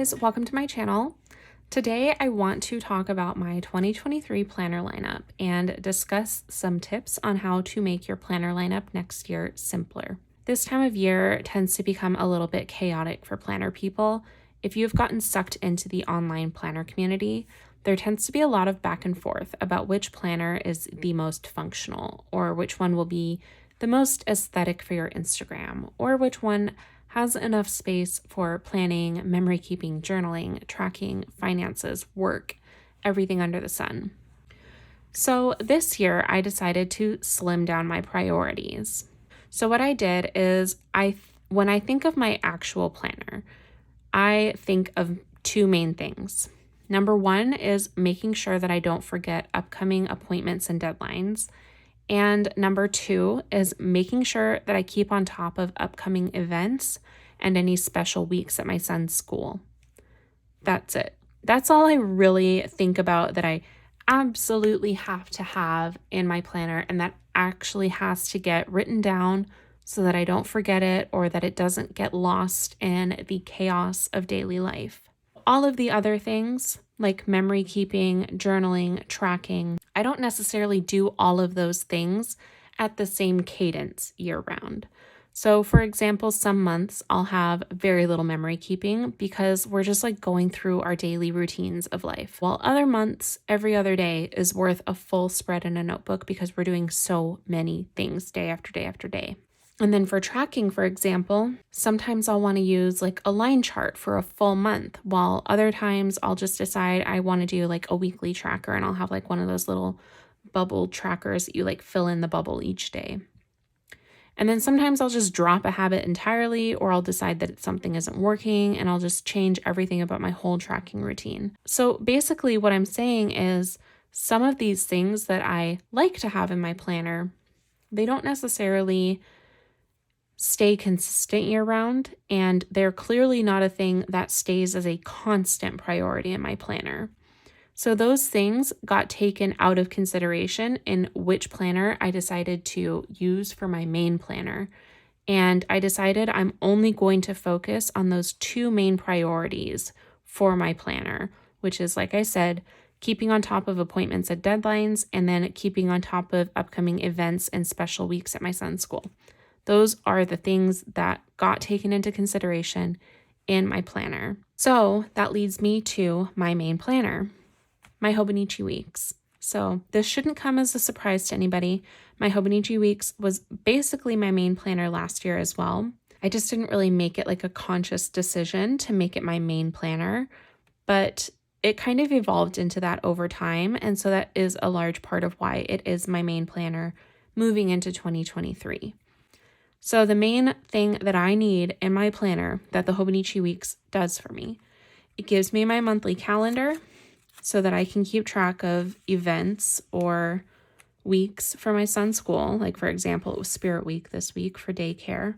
guys, welcome to my channel. Today I want to talk about my 2023 planner lineup and discuss some tips on how to make your planner lineup next year simpler. This time of year tends to become a little bit chaotic for planner people. If you've gotten sucked into the online planner community, there tends to be a lot of back and forth about which planner is the most functional, or which one will be the most aesthetic for your Instagram, or which one has enough space for planning, memory keeping, journaling, tracking, finances, work, everything under the sun. So this year I decided to slim down my priorities. So what I did is when I think of my actual planner, I think of two main things. Number one is making sure that I don't forget upcoming appointments and deadlines. And number two is making sure that I keep on top of upcoming events and any special weeks at my son's school. That's it. That's all I really think about that I absolutely have to have in my planner, and that actually has to get written down so that I don't forget it or that it doesn't get lost in the chaos of daily life. All of the other things, like memory keeping, journaling, tracking, I don't necessarily do all of those things at the same cadence year round. So for example, some months I'll have very little memory keeping because we're just like going through our daily routines of life. While other months, every other day is worth a full spread in a notebook because we're doing so many things day after day after day. And then for tracking, for example, sometimes I'll want to use like a line chart for a full month, while other times I'll just decide I want to do like a weekly tracker, and I'll have like one of those little bubble trackers that you like fill in the bubble each day. And then sometimes I'll just drop a habit entirely, or I'll decide that something isn't working and I'll just change everything about my whole tracking routine. So basically what I'm saying is some of these things that I like to have in my planner, they don't necessarily stay consistent year round, and they're clearly not a thing that stays as a constant priority in my planner. So those things got taken out of consideration in which planner I decided to use for my main planner. And I decided I'm only going to focus on those two main priorities for my planner, which is, like I said, keeping on top of appointments and deadlines, and then keeping on top of upcoming events and special weeks at my son's school. Those are the things that got taken into consideration in my planner. So that leads me to my main planner, my Hobonichi Weeks. So this shouldn't come as a surprise to anybody. My Hobonichi Weeks was basically my main planner last year as well. I just didn't really make it like a conscious decision to make it my main planner, but it kind of evolved into that over time. And so that is a large part of why it is my main planner moving into 2023. So the main thing that I need in my planner that the Hobonichi Weeks does for me, it gives me my monthly calendar so that I can keep track of events or weeks for my son's school. Like for example, it was Spirit Week this week for daycare.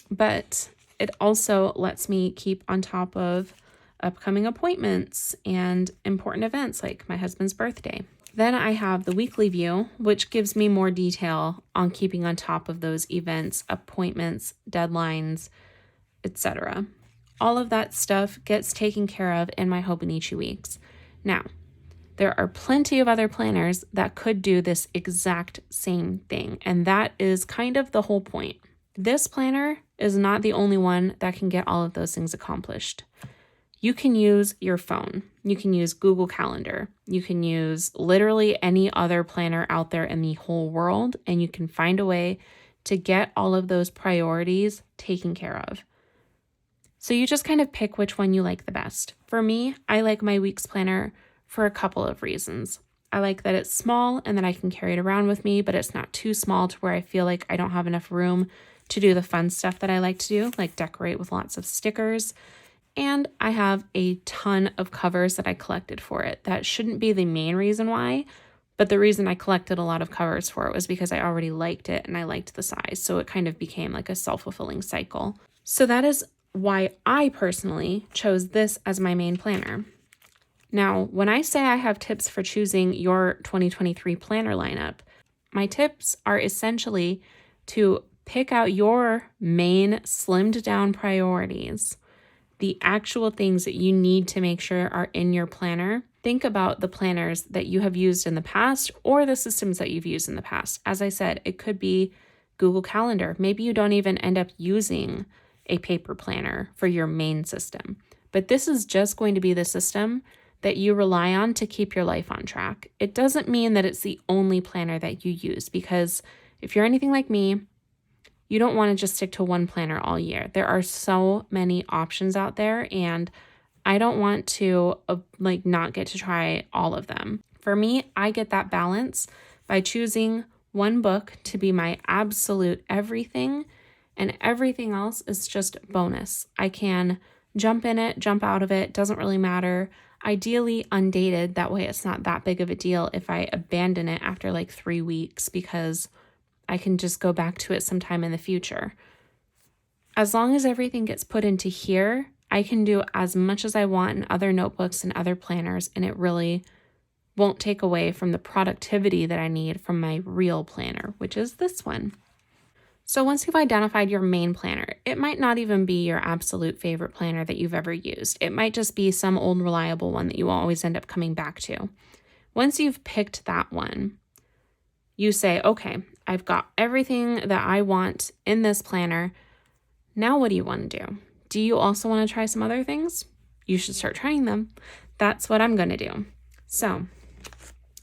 But it also lets me keep on top of upcoming appointments and important events like my husband's birthday. Then I have the weekly view, which gives me more detail on keeping on top of those events, appointments, deadlines, etc. All of that stuff gets taken care of in my Hobonichi Weeks. Now, there are plenty of other planners that could do this exact same thing, and that is kind of the whole point. This planner is not the only one that can get all of those things accomplished. You can use your phone. You can use Google Calendar. You can use literally any other planner out there in the whole world, and you can find a way to get all of those priorities taken care of. So you just kind of pick which one you like the best. For me, I like my weeks planner for a couple of reasons. I like that it's small and that I can carry it around with me, but it's not too small to where I feel like I don't have enough room to do the fun stuff that I like to do, like decorate with lots of stickers. And I have a ton of covers that I collected for it. That shouldn't be the main reason why, but the reason I collected a lot of covers for it was because I already liked it and I liked the size. So it kind of became like a self-fulfilling cycle. So that is why I personally chose this as my main planner. Now, when I say I have tips for choosing your 2023 planner lineup, my tips are essentially to pick out your main slimmed down priorities the actual things that you need to make sure are in your planner, think about the planners that you have used in the past or the systems that you've used in the past. As I said, it could be Google Calendar. Maybe you don't even end up using a paper planner for your main system, but this is just going to be the system that you rely on to keep your life on track. It doesn't mean that it's the only planner that you use, because if you're anything like me, you don't want to just stick to one planner all year. There are so many options out there, and I don't want to not get to try all of them. For me, I get that balance by choosing one book to be my absolute everything, and everything else is just bonus. I can jump in it, jump out of it, doesn't really matter. Ideally undated, that way it's not that big of a deal if I abandon it after like 3 weeks, because I can just go back to it sometime in the future. As long as everything gets put into here, I can do as much as I want in other notebooks and other planners, and it really won't take away from the productivity that I need from my real planner, which is this one. So once you've identified your main planner, it might not even be your absolute favorite planner that you've ever used. It might just be some old reliable one that you always end up coming back to. Once you've picked that one, you say, okay, I've got everything that I want in this planner. Now what do you want to do? Do you also want to try some other things? You should start trying them. That's what I'm going to do. So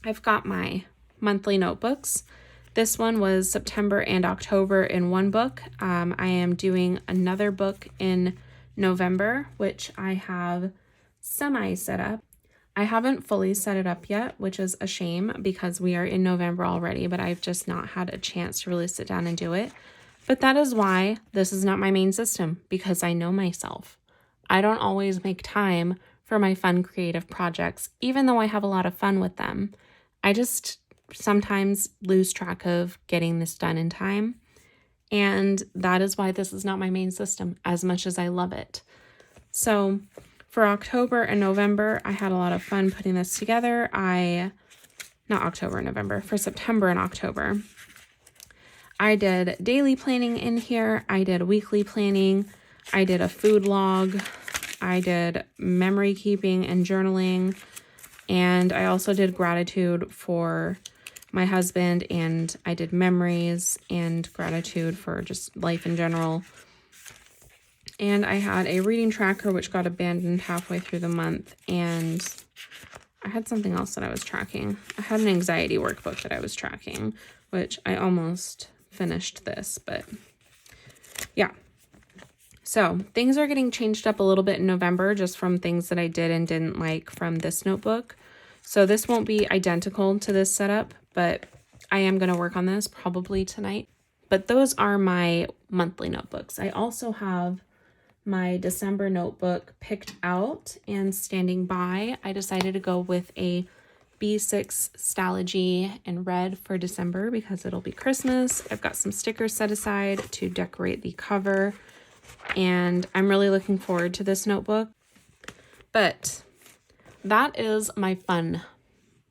I've got my monthly notebooks. This one was September and October in one book. I am doing another book in November, which I have semi set up. I haven't fully set it up yet, which is a shame because we are in November already, but I've just not had a chance to really sit down and do it. But that is why this is not my main system, because I know myself. I don't always make time for my fun creative projects, even though I have a lot of fun with them. I just sometimes lose track of getting this done in time. And that is why this is not my main system, as much as I love it. So for October and November, I had a lot of fun putting this together. For September and October, I did daily planning in here. I did weekly planning. I did a food log. I did memory keeping and journaling. And I also did gratitude for my husband, and I did memories and gratitude for just life in general. And I had a reading tracker, which got abandoned halfway through the month. And I had something else that I was tracking. I had an anxiety workbook that I was tracking, which I almost finished this, but yeah. So things are getting changed up a little bit in November, just from things that I did and didn't like from this notebook. So this won't be identical to this setup, but I am going to work on this probably tonight. But those are my monthly notebooks. I also have my December notebook picked out and standing by. I decided to go with a B6 Stalogy in red for December because it'll be Christmas. I've got some stickers set aside to decorate the cover, and I'm really looking forward to this notebook. But that is my fun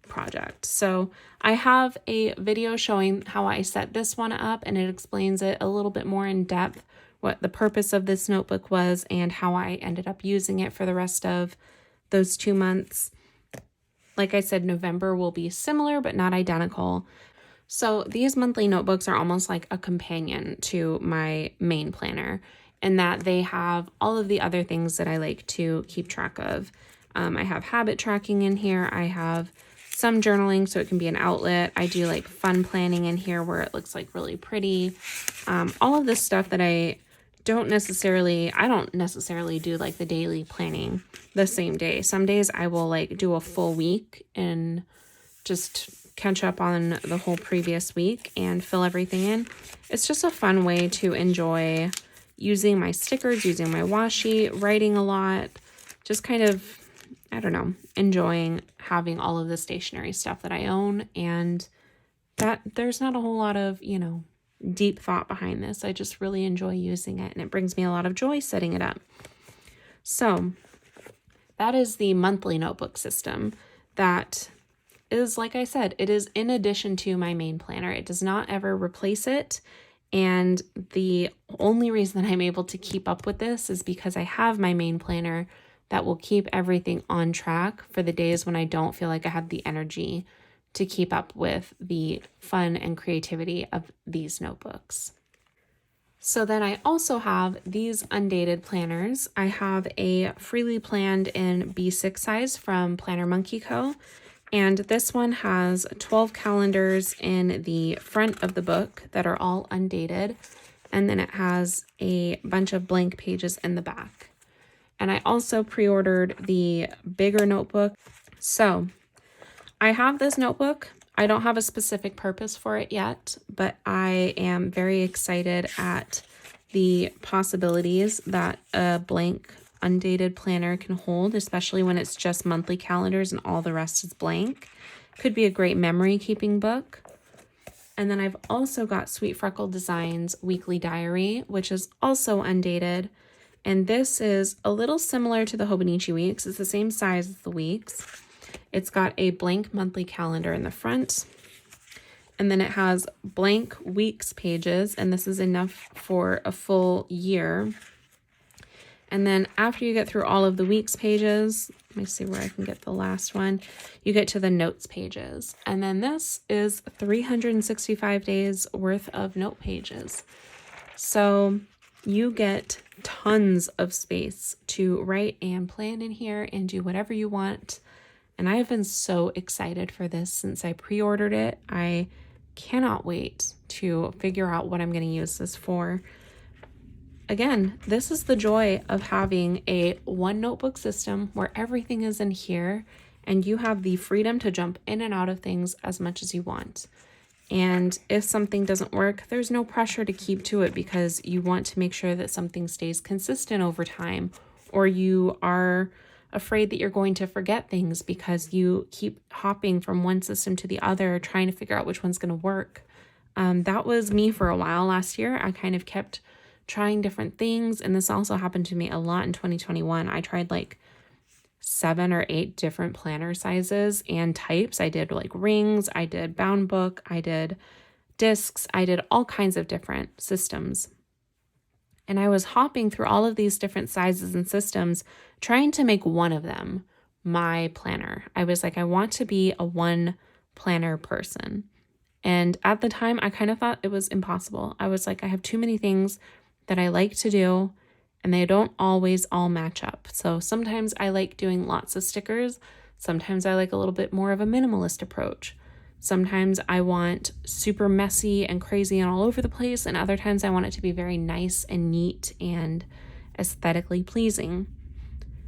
project. So I have a video showing how I set this one up, and it explains it a little bit more in depth, what the purpose of this notebook was and how I ended up using it for the rest of those 2 months. Like I said, November will be similar but not identical. So these monthly notebooks are almost like a companion to my main planner, in that they have all of the other things that I like to keep track of. I have habit tracking in here. I have some journaling so it can be an outlet. I do like fun planning in here where it looks like really pretty. All of this stuff that I don't necessarily do like the daily planning the same day. Some days I will like do a full week and just catch up on the whole previous week and fill everything in. It's just a fun way to enjoy using my stickers, using my washi, writing a lot, just kind of, I don't know, enjoying having all of the stationery stuff that I own, and that there's not a whole lot of, deep thought behind this. I just really enjoy using it, and it brings me a lot of joy setting it up. So that is the monthly notebook system. That is, like I said, it is in addition to my main planner. It does not ever replace it. And the only reason that I'm able to keep up with this is because I have my main planner that will keep everything on track for the days when I don't feel like I have the energy to keep up with the fun and creativity of these notebooks. So then I also have these undated planners. I have a freely planned in B6 size from Planner Monkey Co. And this one has 12 calendars in the front of the book that are all undated. And then it has a bunch of blank pages in the back. And I also pre-ordered the bigger notebook. So I have this notebook. I don't have a specific purpose for it yet, but I am very excited at the possibilities that a blank undated planner can hold, especially when it's just monthly calendars and all the rest is blank. Could be a great memory keeping book. And then I've also got Sweet Freckle Designs Weekly Diary, which is also undated. And this is a little similar to the Hobonichi Weeks. It's the same size as the weeks. It's got a blank monthly calendar in the front. And then it has blank weeks pages, and this is enough for a full year. And then after you get through all of the weeks pages, let me see where I can get the last one, you get to the notes pages. And then this is 365 days worth of note pages. So you get tons of space to write and plan in here and do whatever you want. And I have been so excited for this since I pre-ordered it. I cannot wait to figure out what I'm going to use this for. Again, this is the joy of having a one notebook system where everything is in here and you have the freedom to jump in and out of things as much as you want. And if something doesn't work, there's no pressure to keep to it because you want to make sure that something stays consistent over time, or you are afraid that you're going to forget things because you keep hopping from one system to the other, trying to figure out which one's going to work. That was me for a while last year. I kind of kept trying different things. And this also happened to me a lot in 2021. I tried like 7 or 8 different planner sizes and types. I did like rings, I did bound book, I did discs, I did all kinds of different systems. And I was hopping through all of these different sizes and systems, trying to make one of them my planner. I was like, I want to be a one planner person. And at the time, I kind of thought it was impossible. I was like, I have too many things that I like to do, and they don't always all match up. So sometimes I like doing lots of stickers. Sometimes I like a little bit more of a minimalist approach. Sometimes I want super messy and crazy and all over the place, and other times I want it to be very nice and neat and aesthetically pleasing.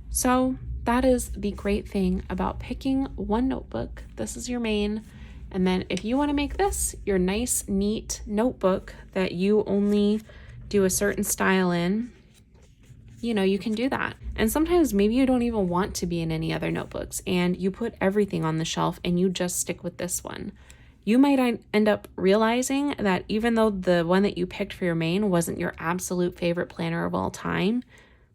So that is the great thing about picking one notebook. This is your main. And then if you want to make this your nice, neat notebook that you only do a certain style in, you can do that. And sometimes maybe you don't even want to be in any other notebooks and you put everything on the shelf and you just stick with this one. You might end up realizing that even though the one that you picked for your main wasn't your absolute favorite planner of all time,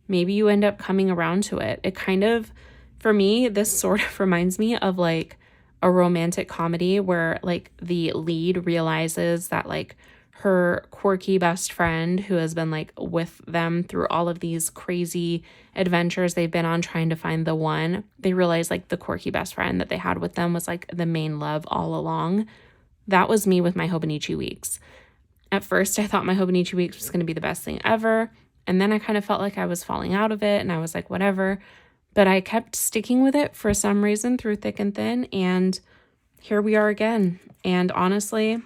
maybe you end up coming around to it. It kind of, for me, this sort of reminds me of like a romantic comedy where like the lead realizes that like her quirky best friend who has been like with them through all of these crazy adventures they've been on trying to find the one, they realize like the quirky best friend that they had with them was like the main love all along. That was me with my Hobonichi Weeks. At first, I thought my Hobonichi Weeks was going to be the best thing ever. And then I kind of felt like I was falling out of it and I was like, whatever. But I kept sticking with it for some reason through thick and thin. And here we are again. And honestly,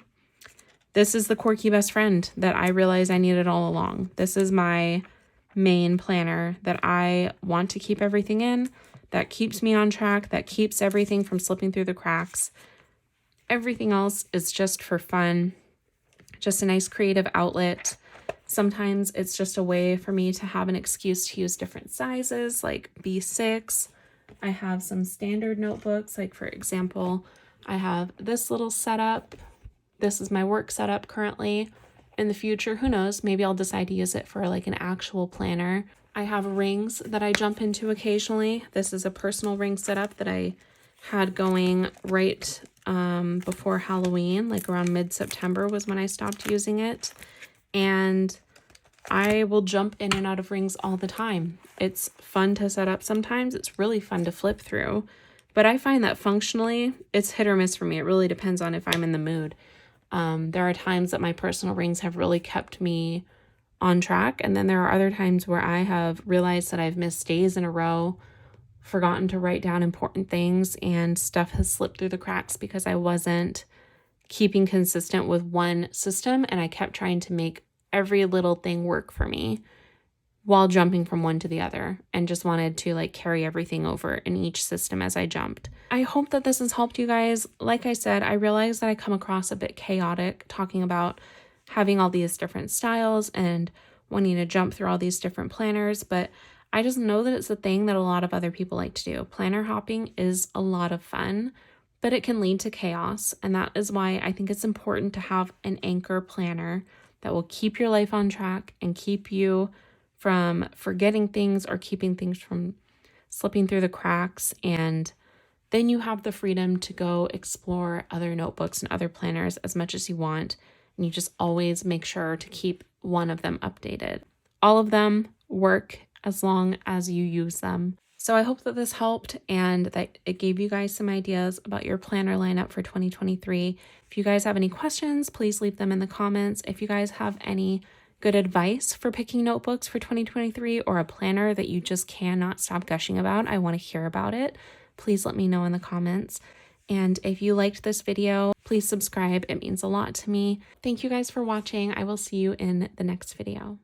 this is the quirky best friend that I realized I needed all along. This is my main planner that I want to keep everything in, that keeps me on track, that keeps everything from slipping through the cracks. Everything else is just for fun, just a nice creative outlet. Sometimes it's just a way for me to have an excuse to use different sizes, like B6. I have some standard notebooks, like for example, I have this little setup. This is my work setup currently. In the future, who knows, maybe I'll decide to use it for like an actual planner. I have rings that I jump into occasionally. This is a personal ring setup that I had going right before Halloween, like around mid-September was when I stopped using it. and I will jump in and out of rings all the time. It's fun to set up sometimes. It's really fun to flip through. But I find that functionally, it's hit or miss for me. It really depends on if I'm in the mood. There are times that my personal rings have really kept me on track. And then there are other times where I have realized that I've missed days in a row, forgotten to write down important things, and stuff has slipped through the cracks because I wasn't keeping consistent with one system, and I kept trying to make every little thing work for me while jumping from one to the other, and just wanted to like carry everything over in each system as I jumped. I hope that this has helped you guys. Like I said, I realize that I come across a bit chaotic talking about having all these different styles and wanting to jump through all these different planners, but I just know that it's a thing that a lot of other people like to do. Planner hopping is a lot of fun, but it can lead to chaos, and that is why I think it's important to have an anchor planner that will keep your life on track and keep you from forgetting things or keeping things from slipping through the cracks. And then you have the freedom to go explore other notebooks and other planners as much as you want. And you just always make sure to keep one of them updated. All of them work as long as you use them. So I hope that this helped and that it gave you guys some ideas about your planner lineup for 2023. If you guys have any questions, please leave them in the comments. If you guys have any good advice for picking notebooks for 2023 or a planner that you just cannot stop gushing about, I want to hear about it. Please let me know in the comments. And if you liked this video, please subscribe. It means a lot to me. Thank you guys for watching. I will see you in the next video.